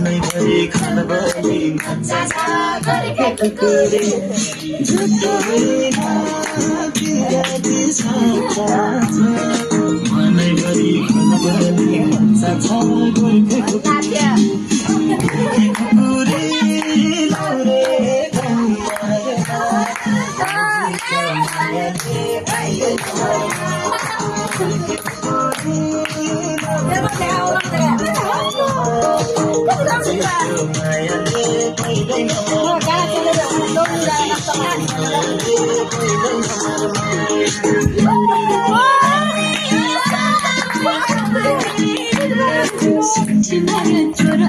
मनैभरि खलबली कुकुरे झुटो होइन बिरामी साचा छ मनैभरि खलबली मचा छ गोर्खे कुकुरे लौरे छोरा